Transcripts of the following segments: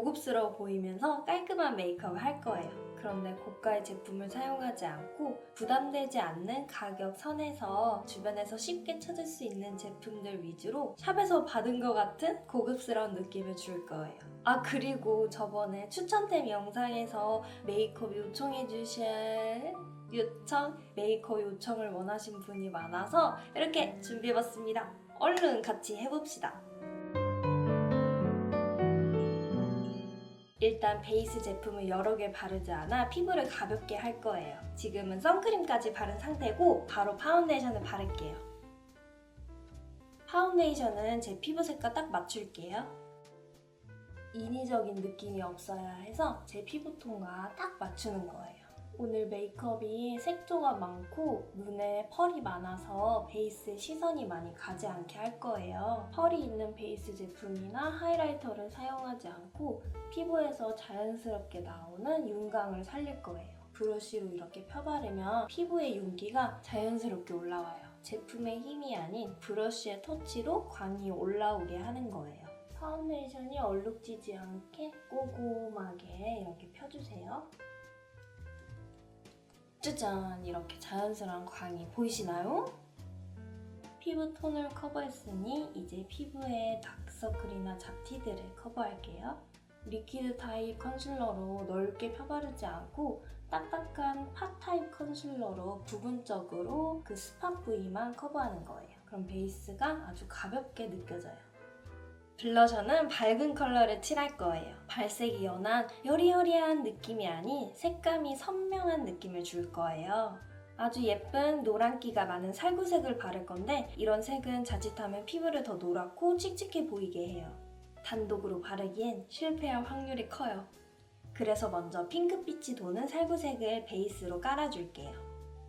고급스러워 보이면서 깔끔한 메이크업을 할 거예요. 그런데 고가의 제품을 사용하지 않고 부담되지 않는 가격 선에서 주변에서 쉽게 찾을 수 있는 제품들 위주로 샵에서 받은 것 같은 고급스러운 느낌을 줄 거예요. 아, 그리고 저번에 추천템 영상에서 메이크업 메이크업 요청을 원하신 분이 많아서 이렇게 준비해봤습니다. 얼른 같이 해봅시다. 일단 베이스 제품을 여러 개 바르지 않아 피부를 가볍게 할 거예요. 지금은 선크림까지 바른 상태고 바로 파운데이션을 바를게요. 파운데이션은 제 피부색과 딱 맞출게요. 인위적인 느낌이 없어야 해서 제 피부톤과 딱 맞추는 거예요. 오늘 메이크업이 색조가 많고 눈에 펄이 많아서 베이스에 시선이 많이 가지 않게 할 거예요. 펄이 있는 베이스 제품이나 하이라이터를 사용하지 않고 피부에서 자연스럽게 나오는 윤광을 살릴 거예요. 브러쉬로 이렇게 펴바르면 피부의 윤기가 자연스럽게 올라와요. 제품의 힘이 아닌 브러쉬의 터치로 광이 올라오게 하는 거예요. 파운데이션이 얼룩지지 않게 꼼꼼하게 이렇게 펴주세요. 짜잔! 이렇게 자연스러운 광이 보이시나요? 피부톤을 커버했으니 이제 피부의 다크서클이나 잡티들을 커버할게요. 리퀴드 타입 컨실러로 넓게 펴바르지 않고 딱딱한 팟 타입 컨실러로 부분적으로 그 스팟 부위만 커버하는 거예요. 그럼 베이스가 아주 가볍게 느껴져요. 블러셔는 밝은 컬러를 칠할 거예요. 발색이 연한 여리여리한 느낌이 아닌 색감이 선명한 느낌을 줄 거예요. 아주 예쁜 노란기가 많은 살구색을 바를 건데 이런 색은 자칫하면 피부를 더 노랗고 칙칙해 보이게 해요. 단독으로 바르기엔 실패할 확률이 커요. 그래서 먼저 핑크빛이 도는 살구색을 베이스로 깔아줄게요.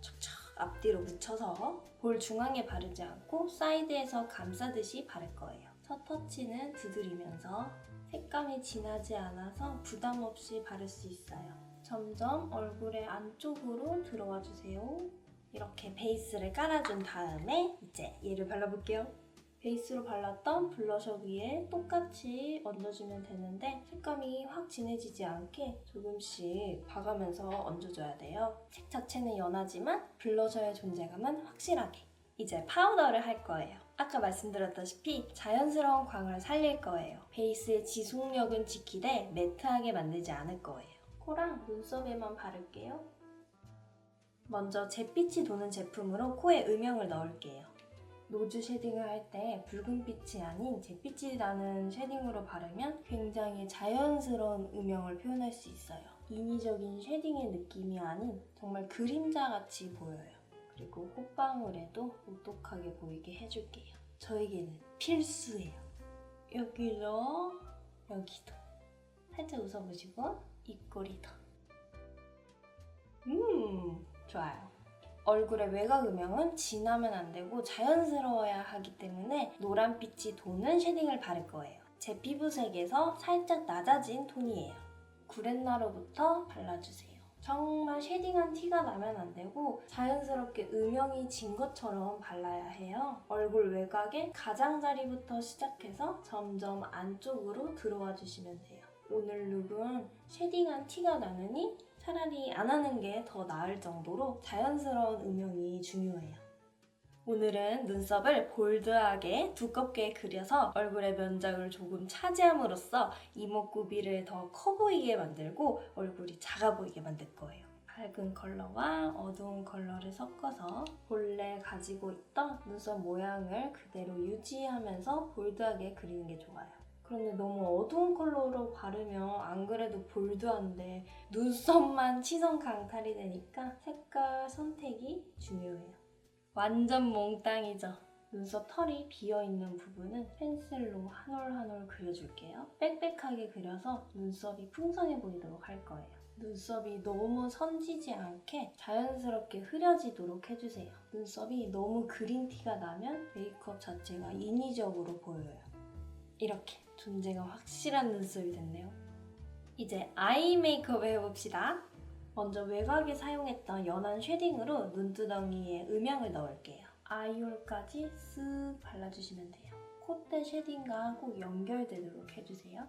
촉촉 앞뒤로 묻혀서 볼 중앙에 바르지 않고 사이드에서 감싸듯이 바를 거예요. 첫 터치는 두드리면서 색감이 진하지 않아서 부담 없이 바를 수 있어요. 점점 얼굴의 안쪽으로 들어와 주세요. 이렇게 베이스를 깔아준 다음에 이제 얘를 발라볼게요. 베이스로 발랐던 블러셔 위에 똑같이 얹어주면 되는데 색감이 확 진해지지 않게 조금씩 봐가면서 얹어줘야 돼요. 색 자체는 연하지만 블러셔의 존재감은 확실하게. 이제 파우더를 할 거예요. 아까 말씀드렸다시피 자연스러운 광을 살릴 거예요. 베이스의 지속력은 지키되 매트하게 만들지 않을 거예요. 코랑 눈썹에만 바를게요. 먼저 잿빛이 도는 제품으로 코에 음영을 넣을게요. 노즈 쉐딩을 할 때 붉은빛이 아닌 잿빛이 나는 쉐딩으로 바르면 굉장히 자연스러운 음영을 표현할 수 있어요. 인위적인 쉐딩의 느낌이 아닌 정말 그림자같이 보여요. 그리고 콧방울에도 오똑하게 보이게 해줄게요. 저에게는 필수예요. 여기도, 여기도. 살짝 웃어보시고 입꼬리도. 좋아요. 얼굴의 외곽 음영은 진하면 안 되고 자연스러워야 하기 때문에 노란빛이 도는 쉐딩을 바를 거예요. 제 피부색에서 살짝 낮아진 톤이에요. 구렛나루부터 발라주세요. 정말 쉐딩한 티가 나면 안 되고 자연스럽게 음영이 진 것처럼 발라야 해요. 얼굴 외곽의 가장자리부터 시작해서 점점 안쪽으로 들어와 주시면 돼요. 오늘 룩은 쉐딩한 티가 나느니 차라리 안 하는 게 더 나을 정도로 자연스러운 음영이 중요해요. 오늘은 눈썹을 볼드하게 두껍게 그려서 얼굴의 면적을 조금 차지함으로써 이목구비를 더 커 보이게 만들고 얼굴이 작아 보이게 만들 거예요. 밝은 컬러와 어두운 컬러를 섞어서 본래 가지고 있던 눈썹 모양을 그대로 유지하면서 볼드하게 그리는 게 좋아요. 그런데 너무 어두운 컬러로 바르면 안 그래도 볼드한데 눈썹만 치성 강탈이 되니까 색깔 선택이 중요해요. 완전 몽땅이죠. 눈썹 털이 비어있는 부분은 펜슬로 한 올 한 올 그려줄게요. 빽빽하게 그려서 눈썹이 풍성해 보이도록 할 거예요. 눈썹이 너무 선지지 않게 자연스럽게 흐려지도록 해주세요. 눈썹이 너무 그린 티가 나면 메이크업 자체가 인위적으로 보여요. 이렇게 존재가 확실한 눈썹이 됐네요. 이제 아이 메이크업 해봅시다. 먼저 외곽에 사용했던 연한 쉐딩으로 눈두덩이에 음영을 넣을게요. 아이홀까지 쓱 발라주시면 돼요. 콧대 쉐딩과 꼭 연결되도록 해주세요.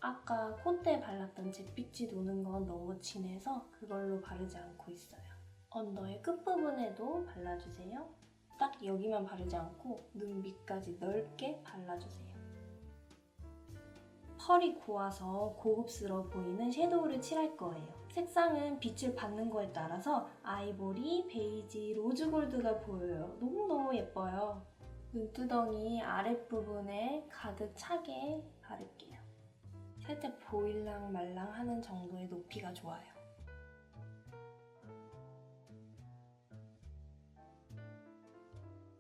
아까 콧대에 발랐던 잿빛이 도는 건 너무 진해서 그걸로 바르지 않고 있어요. 언더의 끝부분에도 발라주세요. 딱 여기만 바르지 않고 눈 밑까지 넓게 발라주세요. 펄이 고와서 고급스러워 보이는 섀도우를 칠할 거예요. 색상은 빛을 받는 거에 따라서 아이보리, 베이지, 로즈골드가 보여요. 너무너무 예뻐요. 눈두덩이 아랫부분에 가득 차게 바를게요. 살짝 보일랑 말랑 하는 정도의 높이가 좋아요.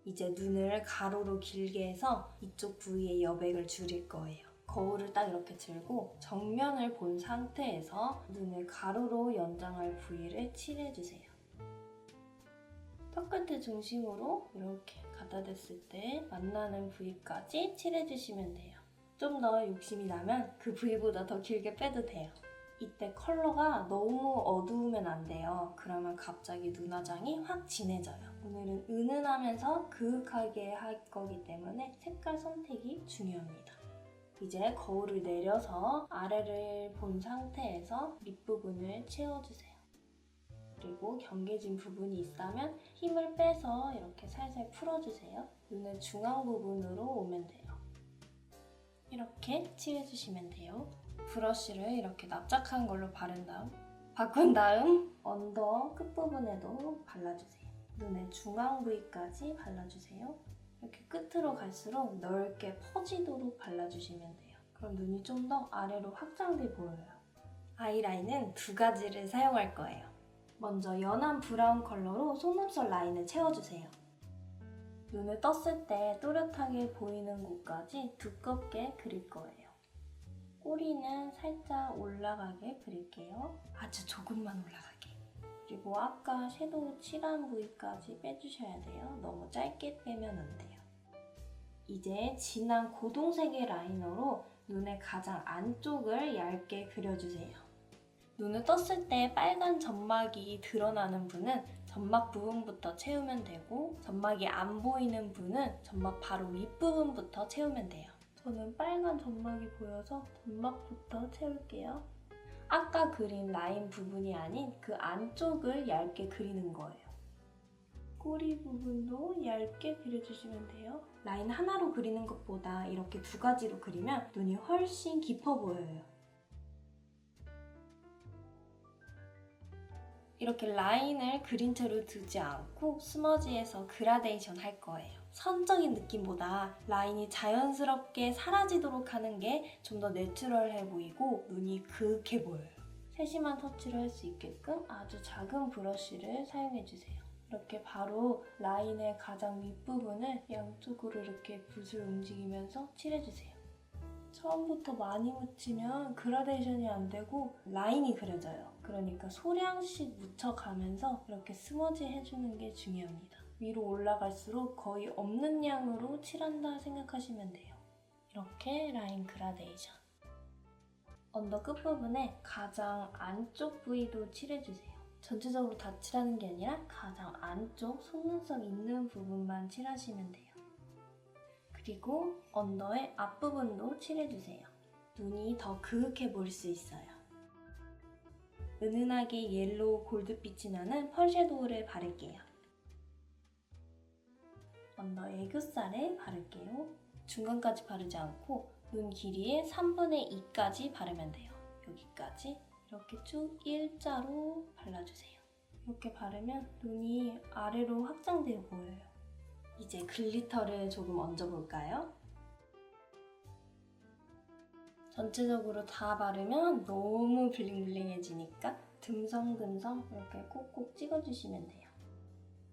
이제 눈을 가로로 길게 해서 이쪽 부위의 여백을 줄일 거예요. 거울을 딱 이렇게 들고 정면을 본 상태에서 눈을 가로로 연장할 부위를 칠해주세요. 턱끝을 중심으로 이렇게 갖다 댔을 때 만나는 부위까지 칠해주시면 돼요. 좀 더 욕심이 나면 그 부위보다 더 길게 빼도 돼요. 이때 컬러가 너무 어두우면 안 돼요. 그러면 갑자기 눈화장이 확 진해져요. 오늘은 은은하면서 그윽하게 할 거기 때문에 색깔 선택이 중요합니다. 이제 거울을 내려서 아래를 본 상태에서 밑부분을 채워주세요. 그리고 경계진 부분이 있다면 힘을 빼서 이렇게 살살 풀어주세요. 눈의 중앙 부분으로 오면 돼요. 이렇게 칠해주시면 돼요. 브러쉬를 이렇게 납작한 걸로 바꾼 다음 언더 끝부분에도 발라주세요. 눈의 중앙 부위까지 발라주세요. 이렇게 끝으로 갈수록 넓게 퍼지도록 발라주시면 돼요. 그럼 눈이 좀 더 아래로 확장돼 보여요. 아이라인은 두 가지를 사용할 거예요. 먼저 연한 브라운 컬러로 속눈썹 라인을 채워주세요. 눈을 떴을 때 또렷하게 보이는 곳까지 두껍게 그릴 거예요. 꼬리는 살짝 올라가게 그릴게요. 아주 조금만 올라가게. 그리고 아까 섀도우 칠한 부위까지 빼주셔야 돼요. 너무 짧게 빼면 안 돼요. 이제 진한 고동색의 라이너로 눈의 가장 안쪽을 얇게 그려주세요. 눈을 떴을 때 빨간 점막이 드러나는 분은 점막 부분부터 채우면 되고 점막이 안 보이는 분은 점막 바로 윗부분부터 채우면 돼요. 저는 빨간 점막이 보여서 점막부터 채울게요. 아까 그린 라인 부분이 아닌 그 안쪽을 얇게 그리는 거예요. 꼬리 부분도 얇게 그려주시면 돼요. 라인 하나로 그리는 것보다 이렇게 두 가지로 그리면 눈이 훨씬 깊어 보여요. 이렇게 라인을 그린 채로 두지 않고 스머지해서 그라데이션 할 거예요. 선적인 느낌보다 라인이 자연스럽게 사라지도록 하는 게 좀 더 내추럴해 보이고 눈이 그윽해 보여요. 세심한 터치를 할 수 있게끔 아주 작은 브러쉬를 사용해주세요. 이렇게 바로 라인의 가장 윗부분을 양쪽으로 이렇게 붓을 움직이면서 칠해주세요. 처음부터 많이 묻히면 그라데이션이 안 되고 라인이 그려져요. 그러니까 소량씩 묻혀가면서 이렇게 스머지 해주는 게 중요합니다. 위로 올라갈수록 거의 없는 양으로 칠한다 생각하시면 돼요. 이렇게 라인 그라데이션. 언더 끝부분에 가장 안쪽 부위도 칠해주세요. 전체적으로 다 칠하는 게 아니라 가장 안쪽 속눈썹 있는 부분만 칠하시면 돼요. 그리고 언더의 앞부분도 칠해주세요. 눈이 더 그윽해 보일 수 있어요. 은은하게 옐로우 골드빛이 나는 펄 섀도우를 바를게요. 언더 애교살에 바를게요. 중간까지 바르지 않고 눈 길이의 3분의 2까지 바르면 돼요. 여기까지 이렇게 쭉 일자로 발라주세요. 이렇게 바르면 눈이 아래로 확장되어 보여요. 이제 글리터를 조금 얹어볼까요? 전체적으로 다 바르면 너무 블링블링해지니까 듬성듬성 이렇게 콕콕 찍어주시면 돼요.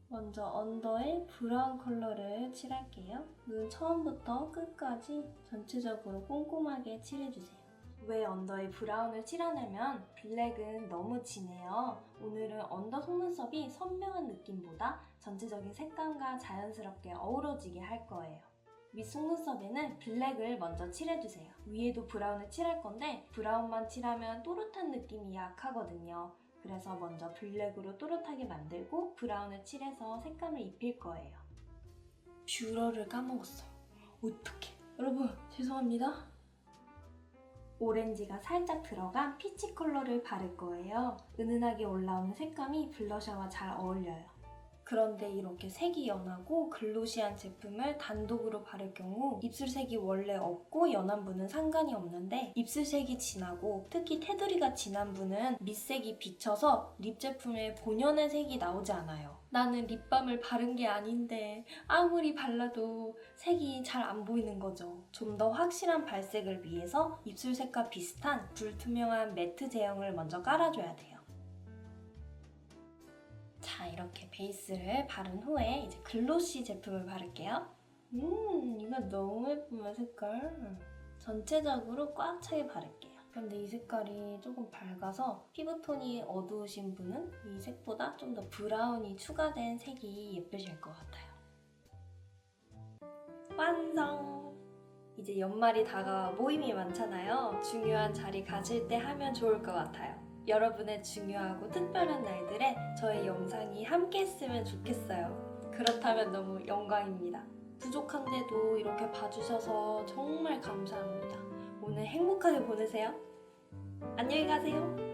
먼저 언더에 브라운 컬러를 칠할게요. 눈 처음부터 끝까지 전체적으로 꼼꼼하게 칠해주세요. 왜 언더에 브라운을 칠하냐면 블랙은 너무 진해요. 오늘은 언더 속눈썹이 선명한 느낌보다 전체적인 색감과 자연스럽게 어우러지게 할 거예요. 윗 속눈썹에는 블랙을 먼저 칠해주세요. 위에도 브라운을 칠할 건데 브라운만 칠하면 또렷한 느낌이 약하거든요. 그래서 먼저 블랙으로 또렷하게 만들고 브라운을 칠해서 색감을 입힐 거예요. 뷰러를 까먹었어요. 어떡해. 여러분 죄송합니다. 오렌지가 살짝 들어간 피치 컬러를 바를 거예요. 은은하게 올라오는 색감이 블러셔와 잘 어울려요. 그런데 이렇게 색이 연하고 글로시한 제품을 단독으로 바를 경우 입술색이 원래 없고 연한 분은 상관이 없는데 입술색이 진하고 특히 테두리가 진한 분은 밑색이 비쳐서 립 제품의 본연의 색이 나오지 않아요. 나는 립밤을 바른 게 아닌데 아무리 발라도 색이 잘 안 보이는 거죠. 좀 더 확실한 발색을 위해서 입술색과 비슷한 불투명한 매트 제형을 먼저 깔아줘야 돼요. 자, 이렇게 베이스를 바른 후에 이제 글로시 제품을 바를게요. 이거 너무 예쁘네, 색깔. 전체적으로 꽉 차게 바를게요. 그런데 이 색깔이 조금 밝아서 피부톤이 어두우신 분은 이 색보다 좀 더 브라운이 추가된 색이 예쁘실 것 같아요. 완성! 이제 연말이 다가와 모임이 많잖아요. 중요한 자리 가실 때 하면 좋을 것 같아요. 여러분의 중요하고 특별한 날들에 저의 영상이 함께 했으면 좋겠어요. 그렇다면 너무 영광입니다. 부족한데도 이렇게 봐주셔서 정말 감사합니다. 오늘 행복하게 보내세요. 안녕히 가세요.